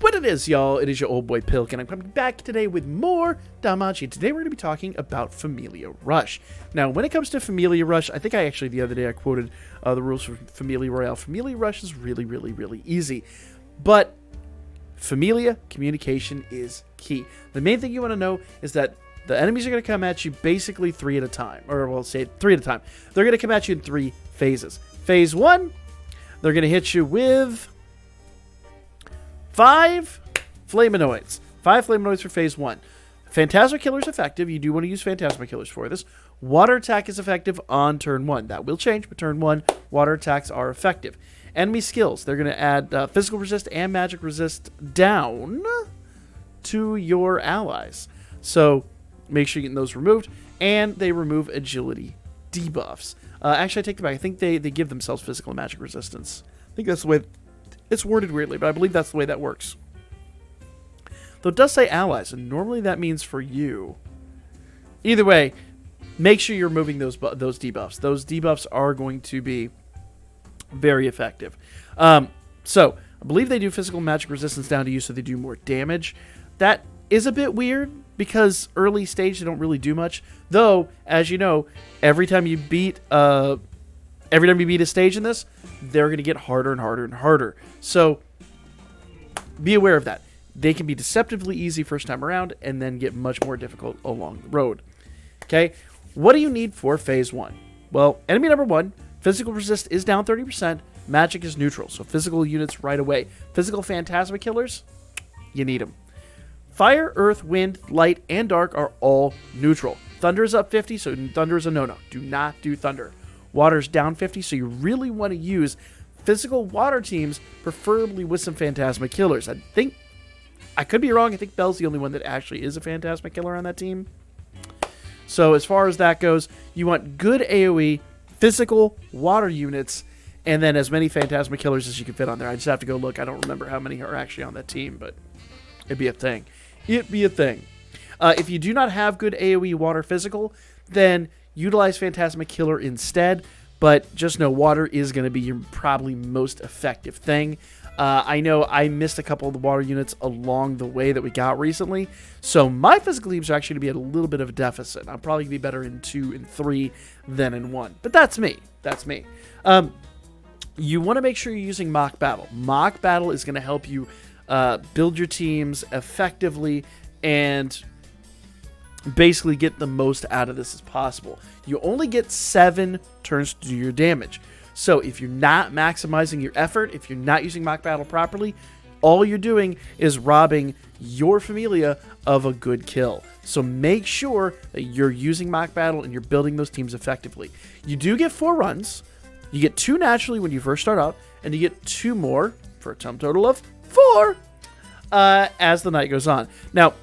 What it is, y'all, it is your old boy Pilk, and I'm coming back today with more Danmachi. Today we're going to be talking about Familia Rush. Now, when it comes to Familia Rush, I think the other day I quoted the rules for Familia Royale. Familia Rush is really, really, really easy. But Familia communication is key. The main thing you want to know is that the enemies are going to come at you basically 3 at a time. Or we'll say 3 at a time. They're going to come at you in 3 phases. Phase 1, they're going to hit you with 5 Flaminoids. 5 Flaminoids for phase 1. Phantasma Killer is effective. You do want to use Phantasma Killers for this. Water attack is effective on turn 1. That will change, but turn 1, water attacks are effective. Enemy skills. They're going to add physical resist and magic resist down to your allies. So make sure you're getting those removed. And they remove agility debuffs. Actually, I take them back. I think they give themselves physical and magic resistance. I think that's the way it's worded weirdly, but I believe that's the way that works. Though it does say allies, and normally that means for you. Either way, make sure you're moving those debuffs. Those debuffs are going to be very effective. So, I believe they do physical magic resistance down to you, so they do more damage. That is a bit weird, because early stage they don't really do much. Though, as you know, every time you beat a stage in this, they're going to get harder and harder and harder. So, be aware of that. They can be deceptively easy first time around, and then get much more difficult along the road. Okay, what do you need for phase 1? Well, enemy number 1, physical resist is down 30%, magic is neutral, so physical units right away. Physical Phantasma Killers, you need them. Fire, Earth, Wind, Light, and Dark are all neutral. Thunder is up 50, so Thunder is a no-no. Do not do Thunder. Water's down 50, so you really want to use physical water teams, preferably with some Phantasma Killers. I could be wrong. I think Bell's the only one that actually is a Phantasma Killer on that team. So as far as that goes, you want good AoE, physical water units, and then as many Phantasma Killers as you can fit on there. I just have to go look. I don't remember how many are actually on that team, but it'd be a thing. It'd be a thing. If you do not have good AoE water physical, then utilize Phantasma Killer instead, but just know water is going to be your probably most effective thing. I know I missed a couple of the water units along the way that we got recently, so my physical teams are actually going to be at a little bit of a deficit. I'm probably going to be better in 2 and 3 than in 1, but that's me. That's me. You want to make sure you're using Mock Battle. Mock Battle is going to help you build your teams effectively and basically get the most out of this as possible. You only get 7 turns to do your damage. So if you're not maximizing your effort, if you're not using Mock Battle properly, all you're doing is robbing your Familia of a good kill. So make sure that you're using Mock Battle and you're building those teams effectively. You do get 4 runs. You get 2 naturally when you first start out, and you get 2 more for a total of 4 as the night goes on. Now,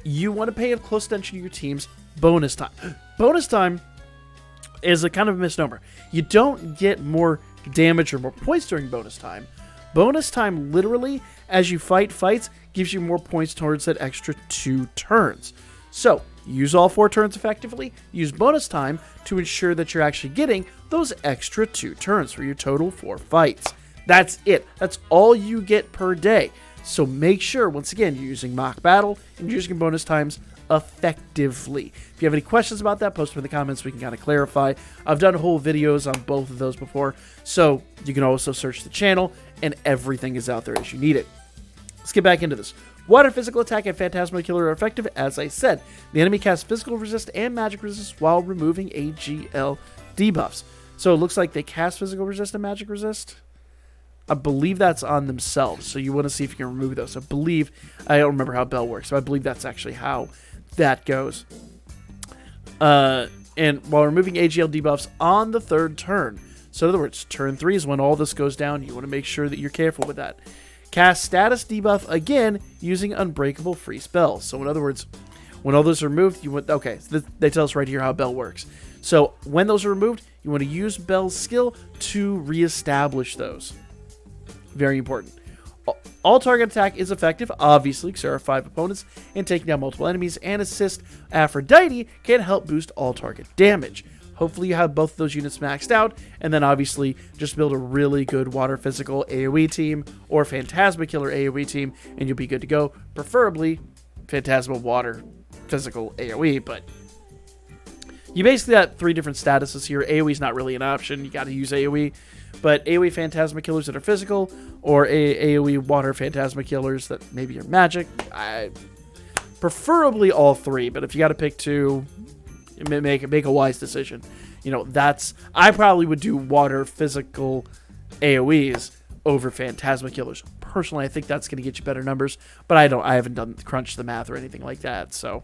you want to pay a close attention to your team's bonus time. Bonus time is a kind of a misnomer. You don't get more damage or more points during bonus time. Bonus time, literally, as you fight fights, gives you more points towards that extra 2 turns. So, use all 4 turns effectively, use bonus time to ensure that you're actually getting those extra 2 turns for your total 4 fights. That's it. That's all you get per day. So make sure, once again, you're using Mock Battle and you're using bonus times effectively. If you have any questions about that, post them in the comments. We can kind of clarify. I've done whole videos on both of those before, so you can also search the channel, and everything is out there as you need it. Let's get back into this. Water physical attack and Phantasma Killer are effective, as I said. The enemy casts physical resist and magic resist while removing AGL debuffs. So it looks like they cast physical resist and magic resist. I believe that's on themselves, so you want to see if you can remove those. I don't remember how Bell works, so I believe that's actually how that goes. And while removing AGL debuffs on the 3rd turn. So in other words, turn 3 is when all this goes down. You want to make sure that you're careful with that. Cast status debuff again using Unbreakable Free spells. So in other words, when all those are removed, they tell us right here how Bell works. So when those are removed, you want to use Bell's skill to reestablish those. Very important. All target attack is effective, obviously, because there are 5 opponents, and taking down multiple enemies, and assist Aphrodite can help boost all target damage. Hopefully you have both of those units maxed out, and then obviously just build a really good water physical AoE team or Phantasma Killer AoE team, and you'll be good to go. Preferably Phantasma Water Physical AoE, but you basically got 3 different statuses here. AoE is not really an option. You got to use AoE. But AoE Phantasma Killers that are physical, or AoE Water Phantasma Killers that maybe are magic. Preferably all 3, but if you got to pick 2, make a wise decision. You know, I probably would do Water Physical AoEs over Phantasma Killers. Personally, I think that's going to get you better numbers, but I haven't crunched the math or anything like that, so,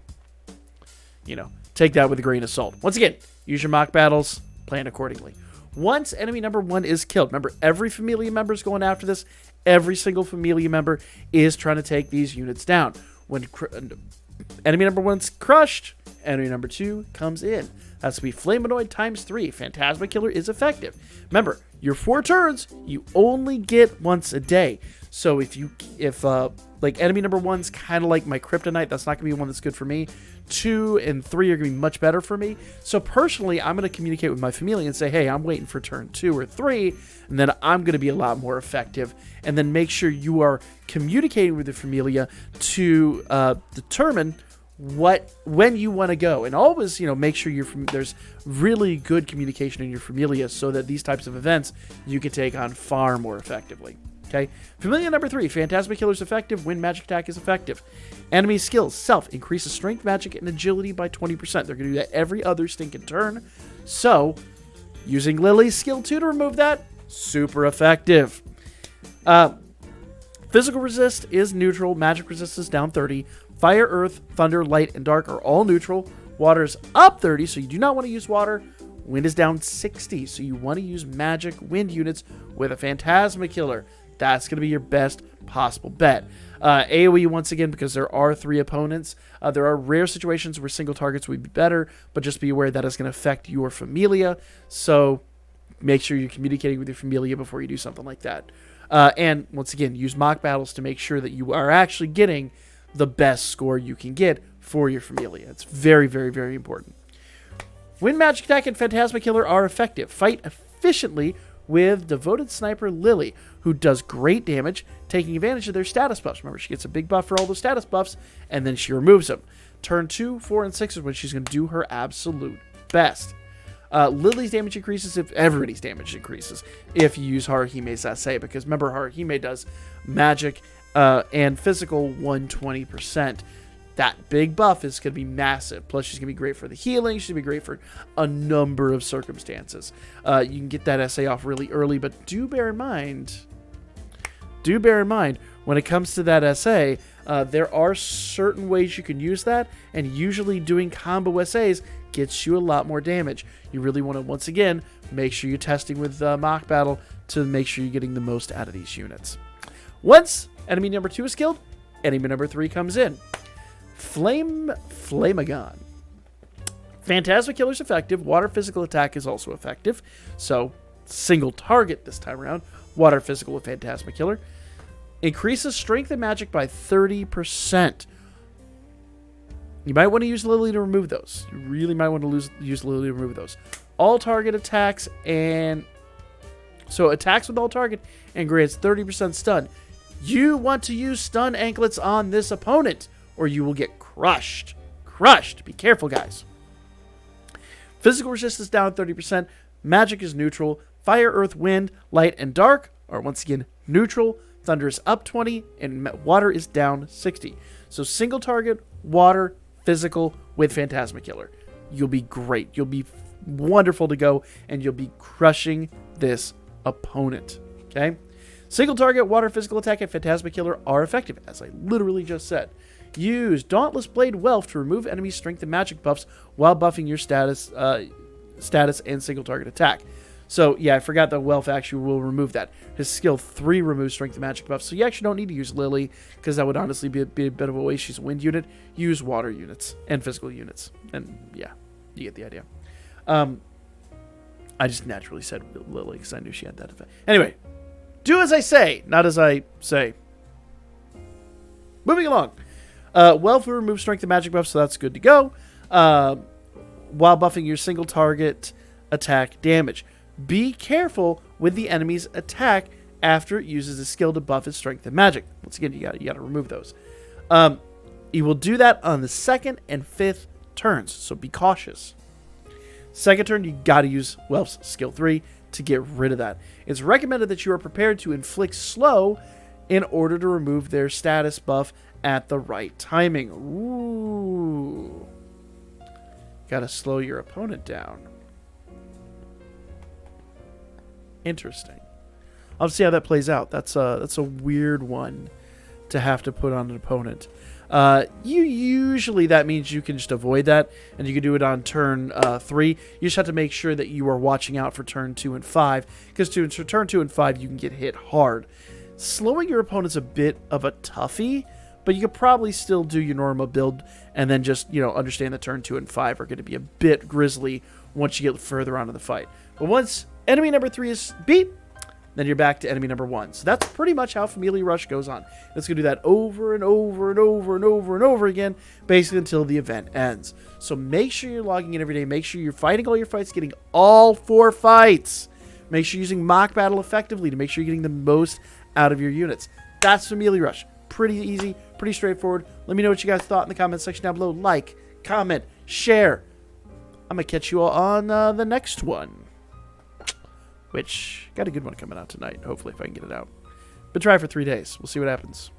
you know, take that with a grain of salt. Once again, use your mock battles, plan accordingly. Once enemy number 1 is killed, remember, every Familia member is going after this. Every single Familia member is trying to take these units down. When enemy number 1's crushed, enemy number 2 comes in. That's to be Flaminoid times 3. Phantasma Killer is effective. Remember, your 4 turns, you only get once a day. So if like enemy number 1's kind of like my Kryptonite, that's not going to be one that's good for me. 2 and 3 are going to be much better for me. So personally, I'm going to communicate with my Familia and say, hey, I'm waiting for turn 2 or 3, and then I'm going to be a lot more effective. And then make sure you are communicating with the Familia to determine when you want to go, and always, you know, make sure there's really good communication in your Familia so that these types of events you can take on far more effectively. Okay, Familia number 3, Phantasma Killer is effective when magic attack is effective. Enemy skills, self, increases strength, magic, and agility by 20%. They're going to do that every other stinking turn. So, using Lily's skill 2 to remove that, super effective. Physical resist is neutral, magic resist is down 30. Fire, earth, thunder, light, and dark are all neutral. Water is up 30, so you do not want to use water. Wind is down 60, so you want to use magic wind units with a Phantasma Killer. That's going to be your best possible bet. AoE, once again, because there are 3 opponents. There are rare situations where single targets would be better, but just be aware that is going to affect your Familia. So make sure you're communicating with your Familia before you do something like that. And once again, use mock battles to make sure that you are actually getting the best score you can get for your Familia. It's very, very, very important. When magic attack and Phantasma Killer are effective, fight efficiently with Devoted Sniper Lily, who does great damage, taking advantage of their status buffs. Remember, she gets a big buff for all those status buffs, and then she removes them. Turn 2, 4, and 6 is when she's going to do her absolute best. Lily's damage increases if everybody's damage increases if you use Haruhime's essay, because remember, Haruhime does magic and physical 120%. That big buff is going to be massive. Plus, she's going to be great for the healing. She's going to be great for a number of circumstances. You can get that essay off really early, but do bear in mind, when it comes to that essay, there are certain ways you can use that, and usually doing combo essays gets you a lot more damage. You really want to, once again, make sure you're testing with Mock Battle to make sure you're getting the most out of these units. Once enemy number 2 is killed, enemy number 3 comes in. Flamagon. Phantasma Killer is effective. Water Physical Attack is also effective. So, single target this time around. Water Physical with Phantasma Killer. Increases strength and magic by 30%. You might want to use Lily to remove those. You really might want to use Lily to remove those. All target attacks and... So, attacks with all target and grants 30% stun. You want to use stun anklets on this opponent, or you will get crushed. Crushed. Be careful, guys. Physical resistance down 30%. Magic is neutral. Fire, earth, wind, light, and dark are once again neutral. Thunder is up 20, and water is down 60. So single target, water, physical with Phantasma Killer. You'll be great. You'll be wonderful to go, and you'll be crushing this opponent. Okay? Single target, water, physical attack, and Phantasma Killer are effective, as I literally just said. Use Dauntless Blade Wealth to remove enemy strength and magic buffs while buffing your status and single target attack. So, yeah, I forgot that Wealth actually will remove that. His skill 3 removes strength and magic buffs, so you actually don't need to use Lily, because that would honestly be a bit of a waste. She's a wind unit. Use water units and physical units. And, yeah, you get the idea. I just naturally said Lily, because I knew she had that effect. Anyway, do as I say, not as I say. Moving along. Wealth will remove strength and magic buffs, so that's good to go. While buffing your single target attack damage. Be careful with the enemy's attack after it uses a skill to buff its strength and magic. Once again, you got to remove those. You will do that on the 2nd and 5th turns, so be cautious. Second turn, you got to use Whelp's skill 3 to get rid of that. It's recommended that you are prepared to inflict slow in order to remove their status buff at the right timing. Ooh. Got to slow your opponent down. Interesting. I'll see how that plays out. That's a weird one to have to put on an opponent. Usually that means you can just avoid that, and you can do it on turn 3. You just have to make sure that you are watching out for turn 2 and 5, because turn 2 and 5 you can get hit hard. Slowing your opponent's a bit of a toughie, but you could probably still do your normal build, and then just understand that turn 2 and 5 are going to be a bit grisly once you get further on in the fight. But once enemy number 3 is beat, then you're back to enemy number 1. So that's pretty much how Familia Rush goes on. It's going to do that over and over and over and over and over again, basically until the event ends. So make sure you're logging in every day. Make sure you're fighting all your fights, getting all 4 fights. Make sure you're using mock battle effectively to make sure you're getting the most out of your units. That's Familia Rush. Pretty easy, pretty straightforward. Let me know what you guys thought in the comment section down below. Like, comment, share. I'm going to catch you all on the next one, which got a good one coming out tonight, hopefully, if I can get it out. But try for 3 days. We'll see what happens.